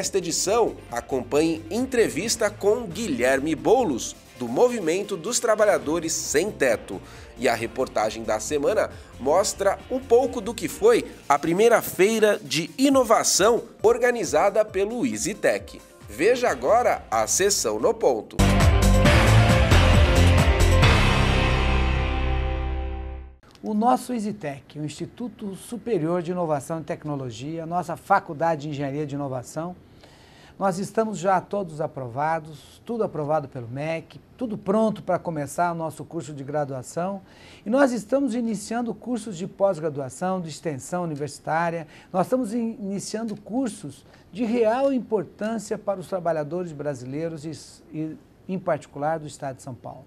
nesta edição, acompanhe entrevista com Guilherme Boulos, do Movimento dos Trabalhadores Sem Teto. E a reportagem da semana mostra um pouco do que foi a primeira feira de inovação organizada pelo EasyTech. Veja agora a sessão no ponto. O nosso EasyTech, o Instituto Superior de Inovação e Tecnologia, nossa Faculdade de Engenharia de Inovação, nós estamos já todos aprovados, tudo aprovado pelo MEC, tudo pronto para começar o nosso curso de graduação. E nós estamos iniciando cursos de pós-graduação, de extensão universitária, nós estamos iniciando cursos de real importância para os trabalhadores brasileiros e em particular, do Estado de São Paulo.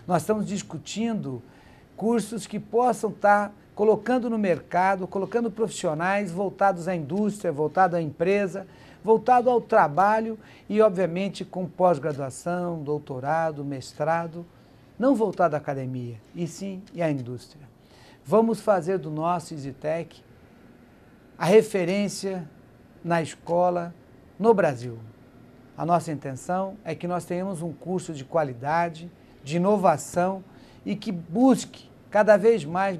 Nós estamos discutindo cursos que possam estar colocando no mercado, colocando profissionais voltados à indústria, voltados à empresa, voltado ao trabalho e, obviamente, com pós-graduação, doutorado, mestrado, não voltado à academia, e sim à indústria. Vamos fazer do nosso EasyTech a referência na escola no Brasil. A nossa intenção é que nós tenhamos um curso de qualidade, de inovação e que busque cada vez mais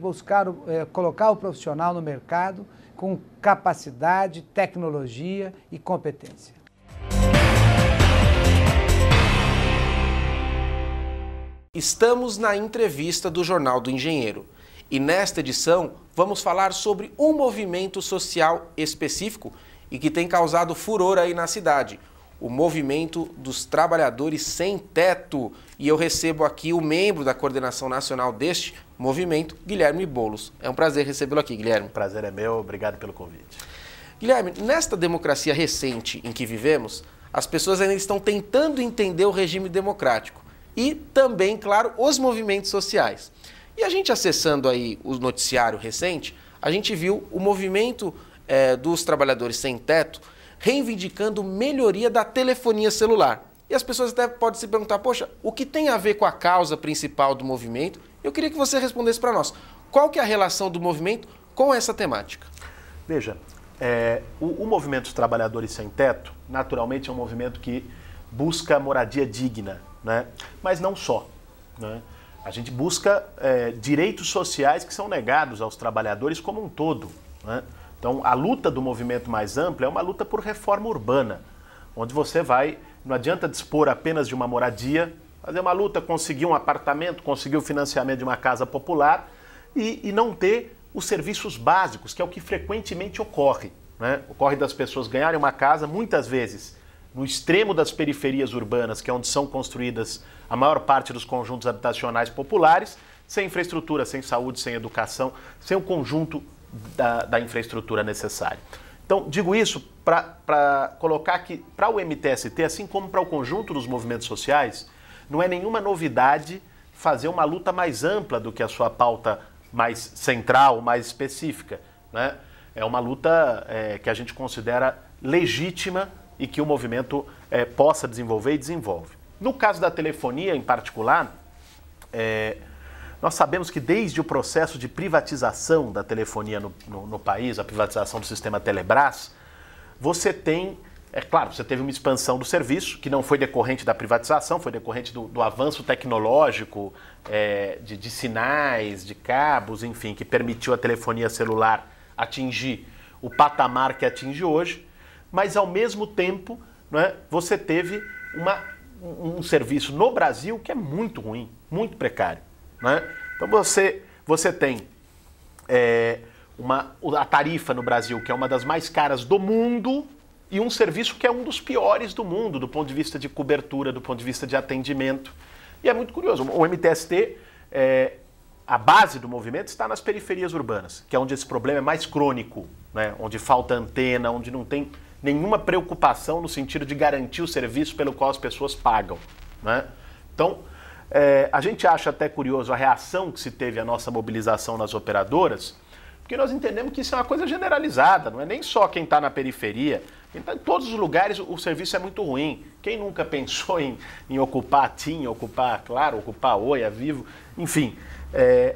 colocar o profissional no mercado com capacidade, tecnologia e competência. Estamos na entrevista do Jornal do Engenheiro e nesta edição vamos falar sobre um movimento social específico e que tem causado furor aí na cidade, o Movimento dos Trabalhadores Sem Teto. E eu recebo aqui o membro da coordenação nacional deste movimento, Guilherme Boulos. É um prazer recebê-lo aqui, Guilherme. O prazer é meu, obrigado pelo convite. Guilherme, nesta democracia recente em que vivemos, as pessoas ainda estão tentando entender o regime democrático e também, claro, os movimentos sociais. E a gente acessando aí o noticiário recente, a gente viu o movimento dos trabalhadores sem teto reivindicando melhoria da telefonia celular. E as pessoas até podem se perguntar, poxa, o que tem a ver com a causa principal do movimento? Eu queria que você respondesse para nós. Qual que é a relação do movimento com essa temática? Veja, o Movimento dos Trabalhadores Sem Teto, naturalmente, é um movimento que busca moradia digna, né? Mas não só, né? A gente busca direitos sociais que são negados aos trabalhadores como um todo, né? Então, a luta do movimento mais ampla é uma luta por reforma urbana, onde você não adianta dispor apenas de uma moradia, fazer uma luta, conseguir um apartamento, conseguir o financiamento de uma casa popular e não ter os serviços básicos, que é o que frequentemente ocorre, né? Ocorre das pessoas ganharem uma casa, muitas vezes, no extremo das periferias urbanas, que é onde são construídas a maior parte dos conjuntos habitacionais populares, sem infraestrutura, sem saúde, sem educação, sem o conjunto da infraestrutura necessária. Então, digo isso para colocar que, para o MTST, assim como para o conjunto dos movimentos sociais, não é nenhuma novidade fazer uma luta mais ampla do que a sua pauta mais central, mais específica, né? É uma luta que a gente considera legítima e que o movimento possa desenvolver e desenvolve. No caso da telefonia, em particular, nós sabemos que desde o processo de privatização da telefonia no país, a privatização do sistema Telebrás, você tem, claro, você teve uma expansão do serviço, que não foi decorrente da privatização, foi decorrente do avanço tecnológico, de sinais, de cabos, enfim, que permitiu a telefonia celular atingir o patamar que atinge hoje, mas ao mesmo tempo, né, você teve um serviço no Brasil que é muito ruim, muito precário, né? Então você tem a tarifa no Brasil, que é uma das mais caras do mundo, e um serviço que é um dos piores do mundo, do ponto de vista de cobertura, do ponto de vista de atendimento. E é muito curioso, o MTST, a base do movimento está nas periferias urbanas, que é onde esse problema é mais crônico, né? Onde falta antena, onde não tem nenhuma preocupação no sentido de garantir o serviço pelo qual as pessoas pagam, né? Então, a gente acha até curioso a reação que se teve à nossa mobilização nas operadoras, porque nós entendemos que isso é uma coisa generalizada, não é nem só quem está na periferia, quem está em todos os lugares o serviço é muito ruim. Quem nunca pensou em ocupar a TIM, ocupar a Claro, ocupar a Oi, a Vivo, enfim.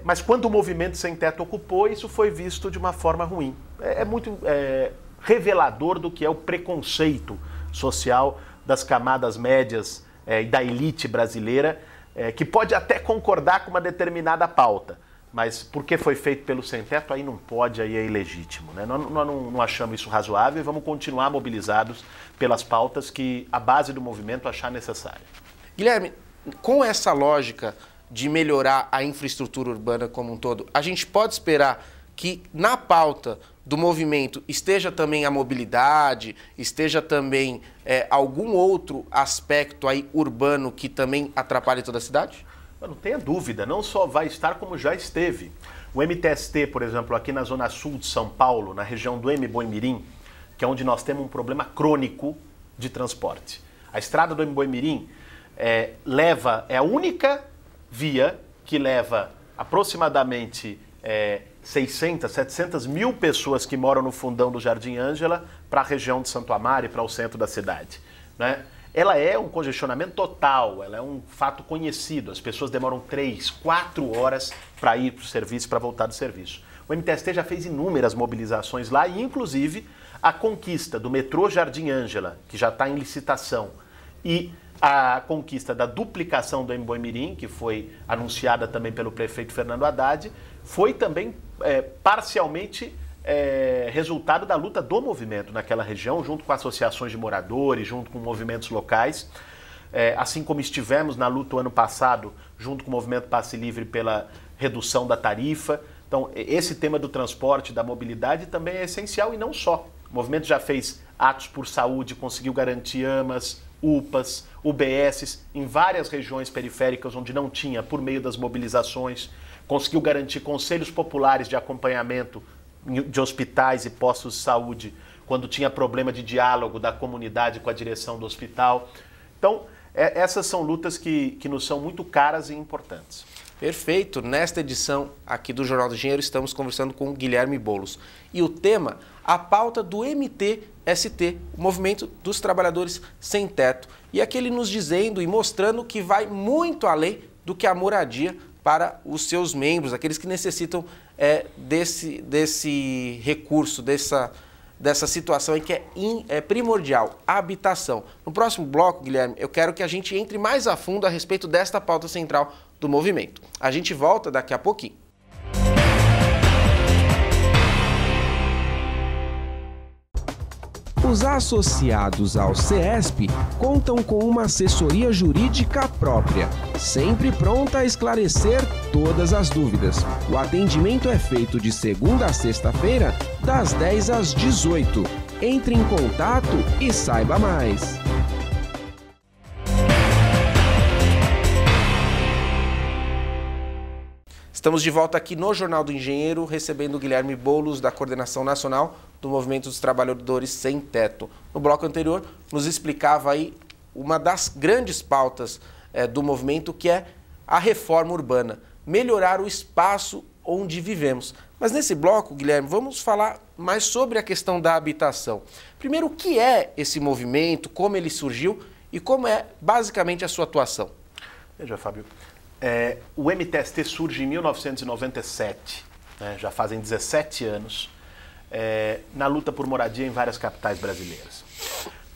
Mas quando o movimento sem teto ocupou, isso foi visto de uma forma ruim. revelador do que é o preconceito social das camadas médias e da elite brasileira, que pode até concordar com uma determinada pauta, mas porque foi feito pelo sem-teto, aí não pode, aí é ilegítimo. Né? Nós não achamos isso razoável e vamos continuar mobilizados pelas pautas que a base do movimento achar necessária. Guilherme, com essa lógica de melhorar a infraestrutura urbana como um todo, a gente pode esperar que na pauta do movimento esteja também a mobilidade, esteja também algum outro aspecto aí urbano que também atrapalhe toda a cidade? Não tenha dúvida, não só vai estar como já esteve. O MTST, por exemplo, aqui na zona sul de São Paulo, na região do Mboi-Mirim, que é onde nós temos um problema crônico de transporte. A estrada do Mboi-Mirim é a única via que leva aproximadamente 600, 700 mil pessoas que moram no fundão do Jardim Ângela para a região de Santo Amaro e para o centro da cidade, né? Ela é um congestionamento total, ela é um fato conhecido. As pessoas demoram 3, 4 horas para ir para o serviço, para voltar do serviço. O MTST já fez inúmeras mobilizações lá e, inclusive, a conquista do metrô Jardim Ângela, que já está em licitação, e a conquista da duplicação do Mboi-Mirim, que foi anunciada também pelo prefeito Fernando Haddad, foi também parcialmente resultado da luta do movimento naquela região, junto com associações de moradores, junto com movimentos locais, assim como estivemos na luta o ano passado, junto com o movimento Passe Livre pela redução da tarifa. Então, esse tema do transporte, da mobilidade também é essencial e não só. O movimento já fez atos por saúde, conseguiu garantir AMAs, UPAs, UBSs em várias regiões periféricas onde não tinha, por meio das mobilizações, conseguiu garantir conselhos populares de acompanhamento de hospitais e postos de saúde quando tinha problema de diálogo da comunidade com a direção do hospital. Então, essas são lutas que nos são muito caras e importantes. Perfeito. Nesta edição aqui do Jornal do Engenheiro estamos conversando com o Guilherme Boulos. E o tema, a pauta do MTST, o Movimento dos Trabalhadores Sem Teto. E aqui ele nos dizendo e mostrando que vai muito além do que a moradia para os seus membros, aqueles que necessitam desse recurso, dessa situação em que é primordial, a habitação. No próximo bloco, Guilherme, eu quero que a gente entre mais a fundo a respeito desta pauta central do movimento. A gente volta daqui a pouquinho. Os associados ao CESP contam com uma assessoria jurídica própria, sempre pronta a esclarecer todas as dúvidas. O atendimento é feito de segunda a sexta-feira, das 10 às 18. Entre em contato e saiba mais. Estamos de volta aqui no Jornal do Engenheiro, recebendo o Guilherme Boulos, da Coordenação Nacional do Movimento dos Trabalhadores Sem Teto. No bloco anterior, nos explicava aí uma das grandes pautas do movimento, que é a reforma urbana, melhorar o espaço onde vivemos. Mas nesse bloco, Guilherme, vamos falar mais sobre a questão da habitação. Primeiro, o que é esse movimento, como ele surgiu e como é basicamente a sua atuação? Veja, Fábio, o MTST surge em 1997, né, já fazem 17 anos, na luta por moradia em várias capitais brasileiras.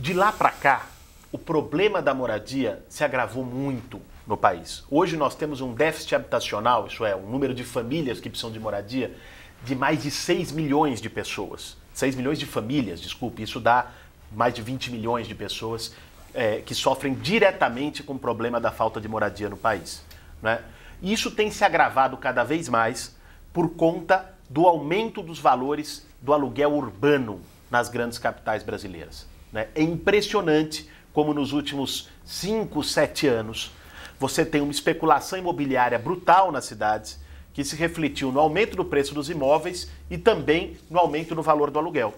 De lá para cá, o problema da moradia se agravou muito no país. Hoje nós temos um déficit habitacional, isso é, um número de famílias que precisam de moradia, de mais de 6 milhões de pessoas. 6 milhões de famílias, desculpe, isso dá mais de 20 milhões de pessoas que sofrem diretamente com o problema da falta de moradia no país. Né? E isso tem se agravado cada vez mais por conta do aumento dos valores do aluguel urbano nas grandes capitais brasileiras. Né? É impressionante como nos últimos 5, 7 anos você tem uma especulação imobiliária brutal nas cidades que se refletiu no aumento do preço dos imóveis e também no aumento no valor do aluguel.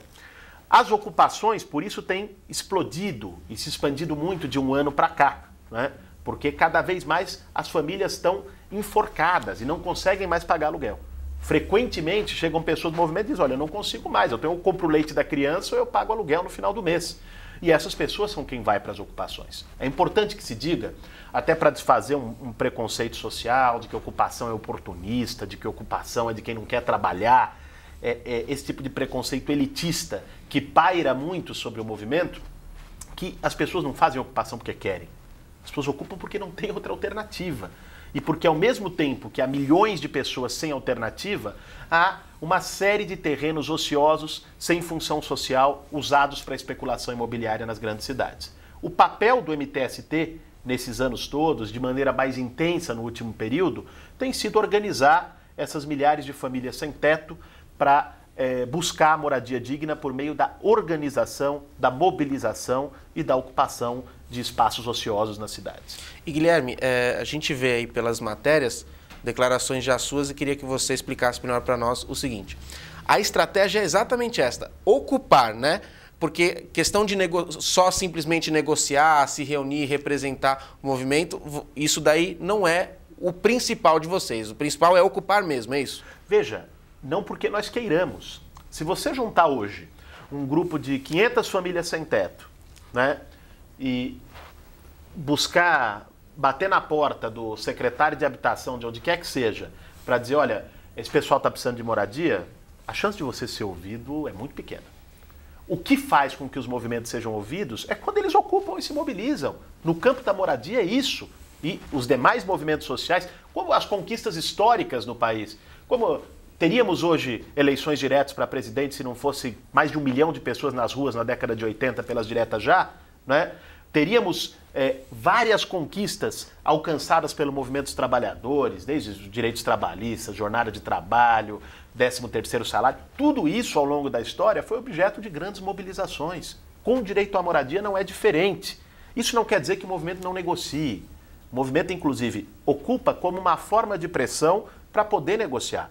As ocupações, por isso, têm explodido e se expandido muito de um ano para cá, né? Porque cada vez mais as famílias estão enforcadas e não conseguem mais pagar aluguel. Frequentemente chegam pessoas do movimento e dizem, olha, eu não consigo mais, eu compro o leite da criança ou eu pago aluguel no final do mês. E essas pessoas são quem vai para as ocupações. É importante que se diga, até para desfazer um preconceito social, de que ocupação é oportunista, de que ocupação é de quem não quer trabalhar. esse tipo de preconceito elitista que paira muito sobre o movimento, que as pessoas não fazem ocupação porque querem. As pessoas ocupam porque não tem outra alternativa. E porque ao mesmo tempo que há milhões de pessoas sem alternativa, há uma série de terrenos ociosos sem função social usados para especulação imobiliária nas grandes cidades. O papel do MTST nesses anos todos, de maneira mais intensa no último período, tem sido organizar essas milhares de famílias sem teto para buscar a moradia digna por meio da organização, da mobilização e da ocupação de espaços ociosos nas cidades. E Guilherme, a gente vê aí pelas matérias, declarações já suas, e queria que você explicasse melhor para nós o seguinte. A estratégia é exatamente esta, ocupar, né? Porque questão de só simplesmente negociar, se reunir, representar o movimento, isso daí não é o principal de vocês. O principal é ocupar mesmo, é isso? Veja, não porque nós queiramos. Se você juntar hoje um grupo de 500 famílias sem teto, né, e buscar, bater na porta do secretário de habitação, de onde quer que seja, para dizer, olha, esse pessoal está precisando de moradia, a chance de você ser ouvido é muito pequena. O que faz com que os movimentos sejam ouvidos é quando eles ocupam e se mobilizam. No campo da moradia é isso. E os demais movimentos sociais, como as conquistas históricas no país, como teríamos hoje eleições diretas para presidente se não fosse mais de 1 milhão de pessoas nas ruas na década de 80 pelas diretas já, né? Teríamos várias conquistas alcançadas pelo movimento dos trabalhadores, desde os direitos trabalhistas, jornada de trabalho, 13º salário, tudo isso ao longo da história foi objeto de grandes mobilizações. Com o direito à moradia não é diferente. Isso não quer dizer que o movimento não negocie. O movimento, inclusive, ocupa como uma forma de pressão para poder negociar.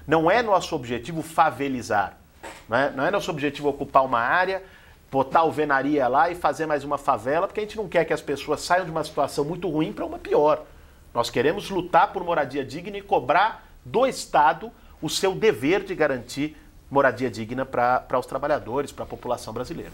Não é nosso objetivo favelizar, não é nosso objetivo ocupar uma área, botar alvenaria lá e fazer mais uma favela, porque a gente não quer que as pessoas saiam de uma situação muito ruim para uma pior. Nós queremos lutar por moradia digna e cobrar do Estado o seu dever de garantir moradia digna para os trabalhadores, para a população brasileira.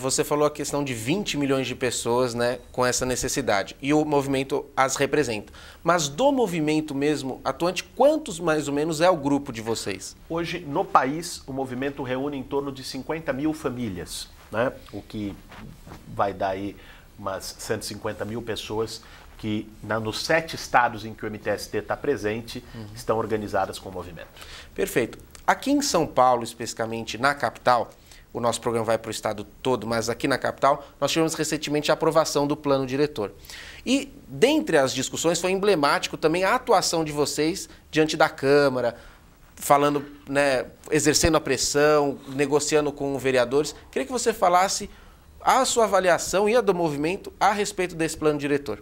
Você falou a questão de 20 milhões de pessoas, né, com essa necessidade, e o movimento as representa. Mas do movimento mesmo atuante, quantos mais ou menos é o grupo de vocês? Hoje, no país, o movimento reúne em torno de 50 mil famílias, né, o que vai dar aí umas 150 mil pessoas que nos 7 estados em que o MTST está presente, estão organizadas com o movimento. Perfeito. Aqui em São Paulo, especificamente na capital, o nosso programa vai para o estado todo, mas aqui na capital, nós tivemos recentemente a aprovação do plano diretor. E, dentre as discussões, foi emblemático também a atuação de vocês diante da Câmara, falando, né, exercendo a pressão, negociando com vereadores. Queria que você falasse a sua avaliação e a do movimento a respeito desse plano diretor.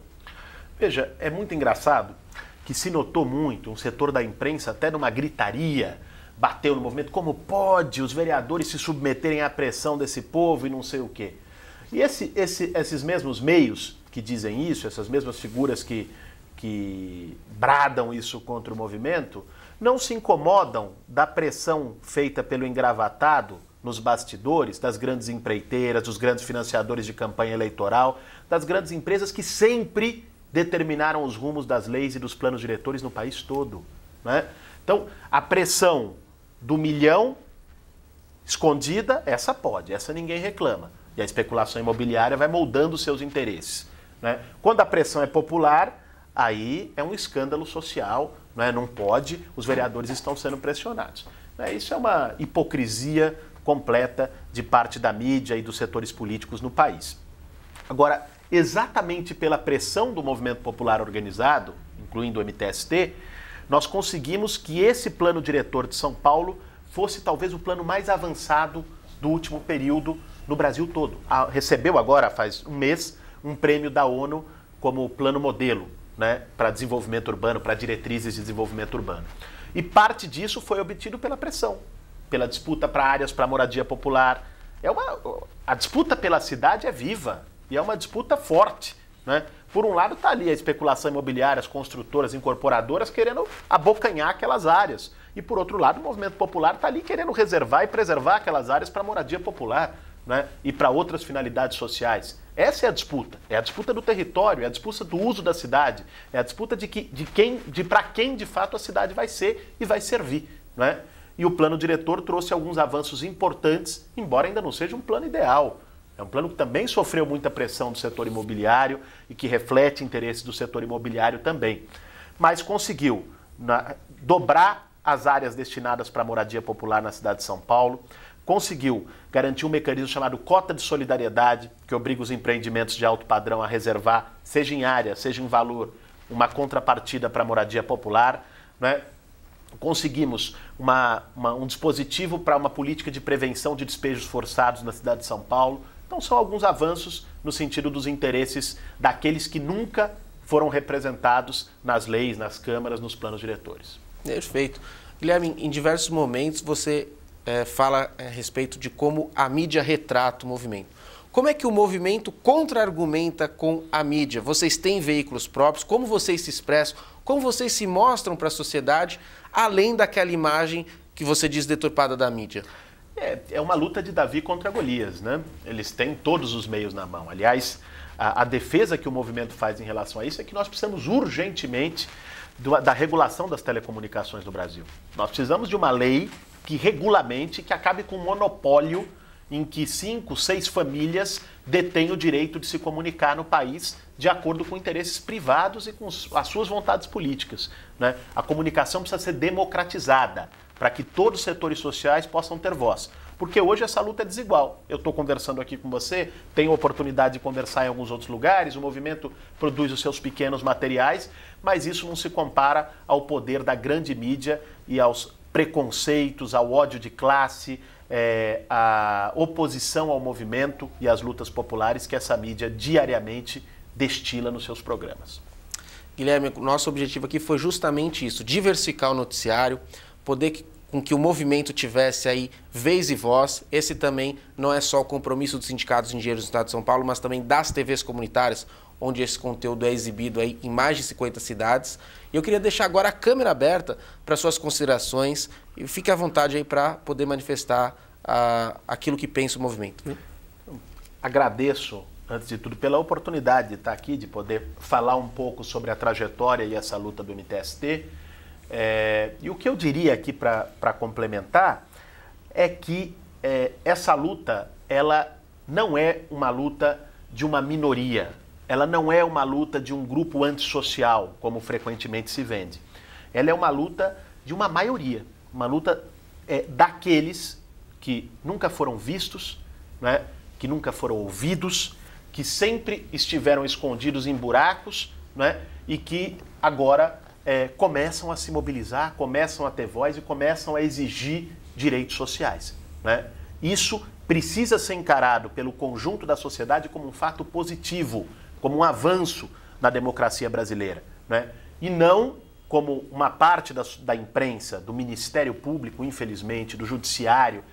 Veja, é muito engraçado que se notou muito, um setor da imprensa até numa gritaria, bateu no movimento, como pode os vereadores se submeterem à pressão desse povo e não sei o quê. E esses mesmos meios que dizem isso, essas mesmas figuras que bradam isso contra o movimento, não se incomodam da pressão feita pelo engravatado nos bastidores, das grandes empreiteiras, dos grandes financiadores de campanha eleitoral, das grandes empresas que sempre determinaram os rumos das leis e dos planos diretores no país todo, né? Então, a pressão do milhão escondida, essa pode, essa ninguém reclama. E a especulação imobiliária vai moldando os seus interesses, né? Quando a pressão é popular, aí é um escândalo social, né? Não pode, os vereadores estão sendo pressionados. Isso é uma hipocrisia completa de parte da mídia e dos setores políticos no país. Agora, exatamente pela pressão do movimento popular organizado, incluindo o MTST, nós conseguimos que esse plano diretor de São Paulo fosse talvez o plano mais avançado do último período no Brasil todo. Recebeu agora, faz um mês, um prêmio da ONU como plano modelo, né, para desenvolvimento urbano, para diretrizes de desenvolvimento urbano. E parte disso foi obtido pela pressão, pela disputa para áreas para moradia popular. A disputa pela cidade é viva e é uma disputa forte, né? Por um lado está ali a especulação imobiliária, as construtoras, incorporadoras querendo abocanhar aquelas áreas. E por outro lado o movimento popular está ali querendo reservar e preservar aquelas áreas para moradia popular, né? E para outras finalidades sociais. Essa é a disputa do território, é a disputa do uso da cidade, é a disputa de para quem de fato a cidade vai ser e vai servir, né? e o plano diretor trouxe alguns avanços importantes, embora ainda não seja um plano ideal. É um plano que também sofreu muita pressão do setor imobiliário e que reflete interesses do setor imobiliário também. Mas conseguiu dobrar as áreas destinadas para a moradia popular na cidade de São Paulo, conseguiu garantir um mecanismo chamado cota de solidariedade, que obriga os empreendimentos de alto padrão a reservar, seja em área, seja em valor, uma contrapartida para a moradia popular, né? Conseguimos um dispositivo para uma política de prevenção de despejos forçados na cidade de São Paulo. Então são alguns avanços no sentido dos interesses daqueles que nunca foram representados nas leis, nas câmaras, nos planos diretores. Perfeito. Guilherme, em diversos momentos você fala a respeito de como a mídia retrata o movimento. Como é que o movimento contra-argumenta com a mídia? Vocês têm veículos próprios? Como vocês se expressam? Como vocês se mostram para a sociedade, além daquela imagem que você diz deturpada da mídia? É uma luta de Davi contra Golias, né? Eles têm todos os meios na mão. Aliás, a defesa que o movimento faz em relação a isso é que nós precisamos urgentemente da regulação das telecomunicações no Brasil. Nós precisamos de uma lei que regulamente, que acabe com o monopólio em que 5, 6 famílias detêm o direito de se comunicar no país de acordo com interesses privados e com as suas vontades políticas, né? A comunicação precisa ser democratizada para que todos os setores sociais possam ter voz. Porque hoje essa luta é desigual. Eu estou conversando aqui com você, tenho a oportunidade de conversar em alguns outros lugares, o movimento produz os seus pequenos materiais, mas isso não se compara ao poder da grande mídia e aos preconceitos, ao ódio de classe, à oposição ao movimento e às lutas populares que essa mídia diariamente destila nos seus programas. Guilherme, nosso objetivo aqui foi justamente isso, diversificar o noticiário, poder com que o movimento tivesse aí vez e voz. Esse também não é só o compromisso dos sindicatos de engenheiros do Estado de São Paulo, mas também das TVs comunitárias, onde esse conteúdo é exibido aí em mais de 50 cidades. E eu queria deixar agora a câmera aberta para suas considerações e fique à vontade aí para poder manifestar aquilo que pensa o movimento. Agradeço, antes de tudo, pela oportunidade de estar aqui, de poder falar um pouco sobre a trajetória e essa luta do MTST. E o que eu diria aqui para complementar é que essa luta, ela não é uma luta de uma minoria, ela não é uma luta de um grupo antissocial, como frequentemente se vende. Ela é uma luta de uma maioria, uma luta daqueles que nunca foram vistos, né, que nunca foram ouvidos, que sempre estiveram escondidos em buracos, né, e que agora começam a se mobilizar, começam a ter voz e começam a exigir direitos sociais, né? Isso precisa ser encarado pelo conjunto da sociedade como um fato positivo, como um avanço na democracia brasileira, né? E não como uma parte da imprensa, do Ministério Público, infelizmente, do Judiciário,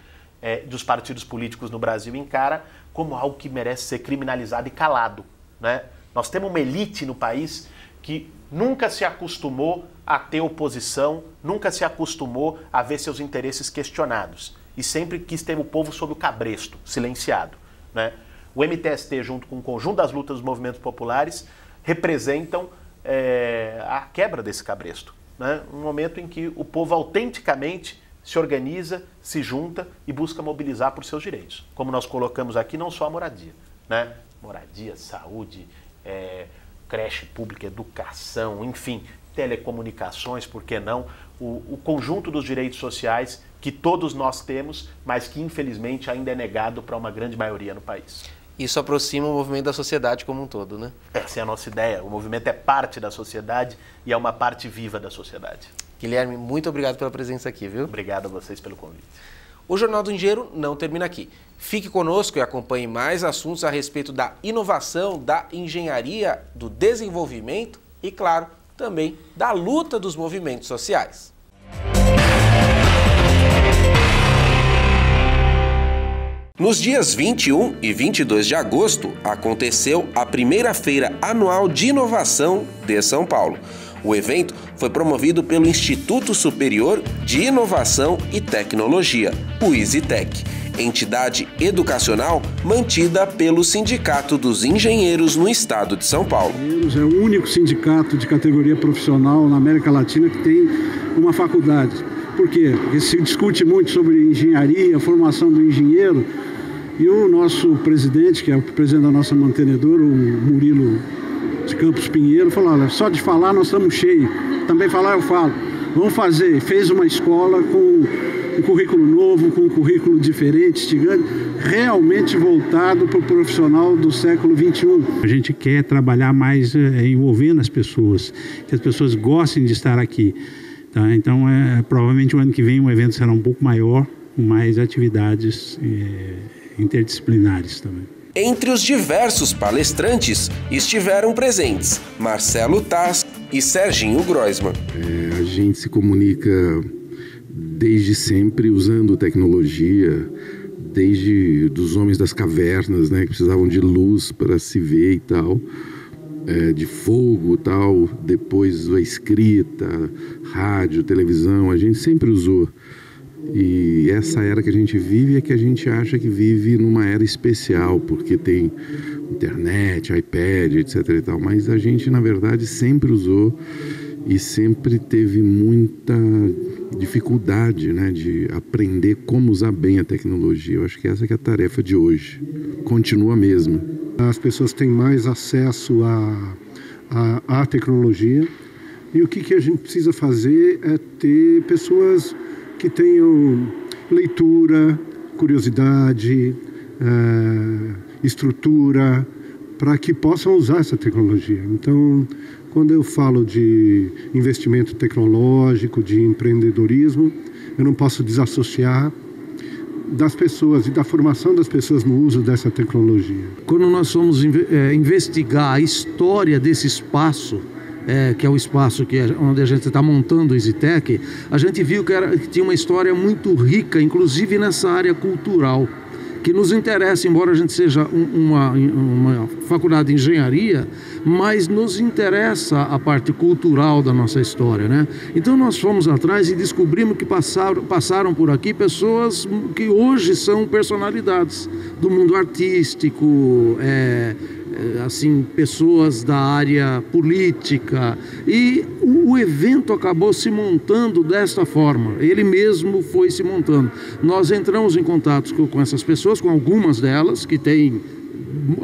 dos partidos políticos no Brasil encara como algo que merece ser criminalizado e calado, né? Nós temos uma elite no país que nunca se acostumou a ter oposição, nunca se acostumou a ver seus interesses questionados e sempre quis ter o povo sob o cabresto, silenciado, né? O MTST, junto com o conjunto das lutas dos movimentos populares, representam a quebra desse cabresto, né? Um momento em que o povo autenticamente se organiza, se junta e busca mobilizar por seus direitos. Como nós colocamos aqui, não só a moradia, né? Moradia, saúde, creche pública, educação, enfim, telecomunicações, por que não? O conjunto dos direitos sociais que todos nós temos, mas que infelizmente ainda é negado para uma grande maioria no país. Isso aproxima o movimento da sociedade como um todo, né? Essa é a nossa ideia. O movimento é parte da sociedade e é uma parte viva da sociedade. Guilherme, muito obrigado pela presença aqui, viu? Obrigado a vocês pelo convite. O Jornal do Engenheiro não termina aqui. Fique conosco e acompanhe mais assuntos a respeito da inovação, da engenharia, do desenvolvimento e, claro, também da luta dos movimentos sociais. Nos dias 21 e 22 de agosto, aconteceu a primeira Feira Anual de Inovação de São Paulo. O evento foi promovido pelo Instituto Superior de Inovação e Tecnologia, o ISITEC, entidade educacional mantida pelo Sindicato dos Engenheiros no estado de São Paulo. É o único sindicato de categoria profissional na América Latina que tem uma faculdade Por quê? Porque se discute muito sobre engenharia, formação do engenheiro, e o nosso presidente, que é o presidente da nossa mantenedora, o Murilo de Campos Pinheiro, falou: olha, só de falar nós estamos cheios, também falar eu falo, vamos fazer. Fez uma escola com um currículo novo, com um currículo diferente, instigante, realmente voltado para o profissional do século XXI. A gente quer trabalhar mais envolvendo as pessoas, que as pessoas gostem de estar aqui. Tá? Então, provavelmente o ano que vem o evento será um pouco maior, com mais atividades interdisciplinares também. Entre os diversos palestrantes estiveram presentes Marcelo Taz e Serginho Groisman. A gente se comunica desde sempre usando tecnologia, desde dos homens das cavernas, né, que precisavam de luz para se ver e tal, de fogo e tal, depois a escrita, rádio, televisão, a gente sempre usou. E essa era que a gente vive é que a gente acha que vive numa era especial, porque tem internet, iPad, etc. e tal, mas a gente, na verdade, sempre usou e sempre teve muita dificuldade, né, de aprender como usar bem a tecnologia. Eu acho que essa que é a tarefa de hoje. Continua a mesma. As pessoas têm mais acesso à tecnologia, e o que a gente precisa fazer é ter pessoas que tenham leitura, curiosidade, estrutura, para que possam usar essa tecnologia. Então, quando eu falo de investimento tecnológico, de empreendedorismo, eu não posso desassociar das pessoas e da formação das pessoas no uso dessa tecnologia. Quando nós fomos investigar a história desse espaço, que é o espaço onde a gente está montando o EasyTech, a gente viu que tinha uma história muito rica, inclusive nessa área cultural, que nos interessa, embora a gente seja uma faculdade de engenharia, mas nos interessa a parte cultural da nossa história, né? Então nós fomos atrás e descobrimos que passaram por aqui pessoas que hoje são personalidades do mundo artístico, assim, pessoas da área política, e o evento acabou se montando desta forma, ele mesmo foi se montando. Nós entramos em contato com essas pessoas, com algumas delas,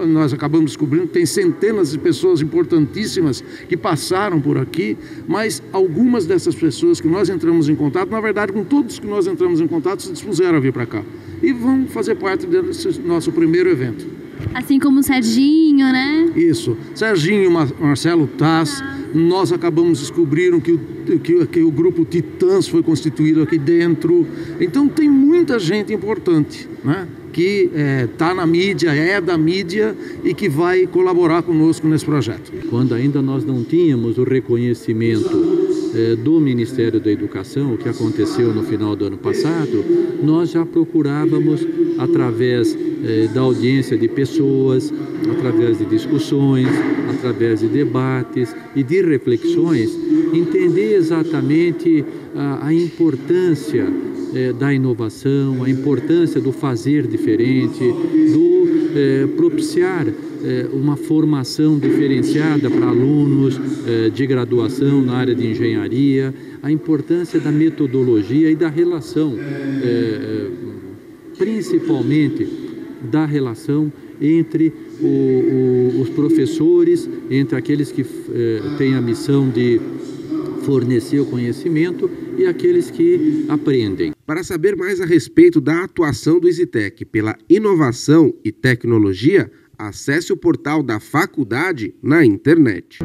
nós acabamos descobrindo que tem centenas de pessoas importantíssimas que passaram por aqui, mas algumas dessas pessoas que nós entramos em contato, na verdade, com todos que nós entramos em contato, se dispuseram a vir para cá e vão fazer parte desse nosso primeiro evento. Assim como o Serginho, né? Isso. Serginho, Marcelo Taz, nós acabamos descobrindo que o grupo Titãs foi constituído aqui dentro. Então tem muita gente importante, né, que está na mídia, é da mídia e que vai colaborar conosco nesse projeto. Quando ainda nós não tínhamos o reconhecimento do Ministério da Educação, o que aconteceu no final do ano passado, nós já procurávamos, através da audiência de pessoas, através de discussões, através de debates e de reflexões, entender exatamente a importância da inovação, a importância do fazer diferente, do propiciar uma formação diferenciada para alunos de graduação na área de engenharia, a importância da metodologia e da relação, principalmente da relação entre os professores, entre aqueles que têm a missão de fornecer o conhecimento e aqueles que aprendem. Para saber mais a respeito da atuação do EasyTech pela inovação e tecnologia, acesse o portal da faculdade na internet.